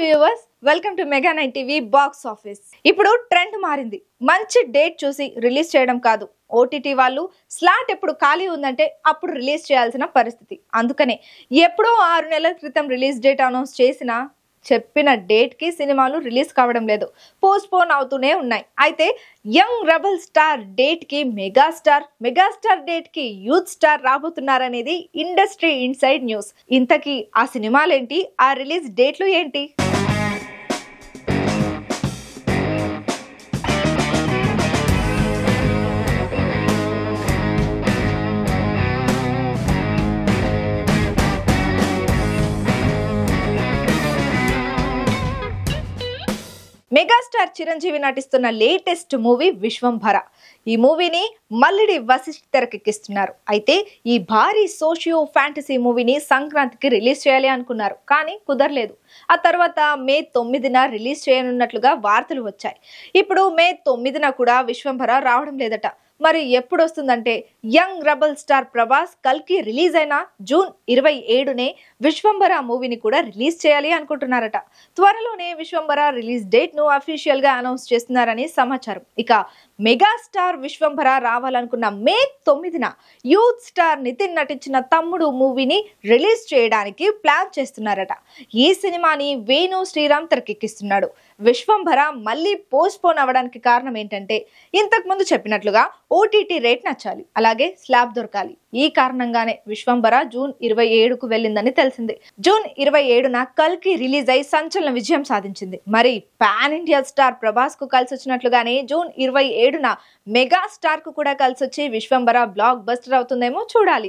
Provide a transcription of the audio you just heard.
Viewers, welcome to mega 9 TV box office. ఇప్పుడు trend మారింది. మంచి డేట్ చూసి రిలీజ్ చేయడం కాదు, ఓటీటీ వాళ్ళు స్లాట్ ఎప్పుడు ఖాళీ ఉందంటే అప్పుడు రిలీజ్ చేయాల్సిన పరిస్థితి. అందుకనే ఎప్పుడో 6 నెలల క్రితం రిలీజ్ డేట్ అనౌన్స్ చేసినా చెప్పిన డేట్ కి సినిమాలు రిలీజ్ కావడం లేదు, పోస్ట్ పోన్ అవుతూనే ఉన్నాయి. అయితే యంగ్ రెబల్ స్టార్ డేట్ కి మెగాస్టార్ డేట్ కి యూత్ స్టార్ రాబోతున్నారనేది ఇండస్ట్రీ ఇన్సైడ్ న్యూస్. ఇంతకీ ఆ సినిమాలేంటి, ఆ రిలీజ్ డేట్లు ఏంటి? మెగాస్టార్ చిరంజీవి నటిస్తున్న లేటెస్ట్ మూవీ విశ్వంభర. ఈ మూవీని మల్లిడి వశిష్ఠ తెరకెక్కిస్తున్నారు. అయితే ఈ భారీ సోషియో ఫ్యాంటసీ మూవీని సంక్రాంతికి రిలీజ్ చేయాలి అనుకున్నారు, కానీ కుదరలేదు. ఆ తర్వాత మే 9న రిలీజ్ చేయనున్నట్లుగా వార్తలు వచ్చాయి. ఇప్పుడు మే 9న కూడా విశ్వంభర రావడం లేదట. మరి ఎప్పుడు వస్తుందంటే, యంగ్ రెబల్ స్టార్ ప్రభాస్ కల్కి రిలీజ్ అయిన జూన్ 27నే విశ్వంభర మూవీని కూడా రిలీజ్ చేయాలి అనుకుంటున్నారట. త్వరలోనే విశ్వంభర రిలీజ్ డేట్ ను అఫీషియల్ గా అనౌన్స్ చేస్తున్నారని సమాచారం. ఇక మెగాస్టార్ విశ్వంభర రావాలనుకున్న మే 9న యూత్ స్టార్ నితిన్ నటించిన తమ్ముడు మూవీని రిలీజ్ చేయడానికి ప్లాన్ చేస్తున్నారట. ఈ సినిమాని వేణు శ్రీరామ్ తెరకెక్కిస్తున్నాడు. విశ్వంభర మళ్ళీ పోస్ట్ పోన్ అవ్వడానికి కారణం ఏంటంటే, ఇంతకు ముందు చెప్పినట్లుగా ఓటీటీ రేట్ నచ్చాలి, అలాగే స్లాబ్ దొరకాలి. ఈ కారణంగానే విశ్వంభర జూన్ 27కు వెళ్ళిందని తెలిసింది. జూన్ 27న కల్కి రిలీజ్ అయి సంచలన విజయం సాధించింది. మరి పాన్ ఇండియా స్టార్ ప్రభాస్ కు కలిసి వచ్చినట్లుగానే జూన్ 27న మెగా స్టార్ కు కూడా కలిసి వచ్చి విశ్వంభర బ్లాక్ బస్టర్ అవుతుందేమో చూడాలి.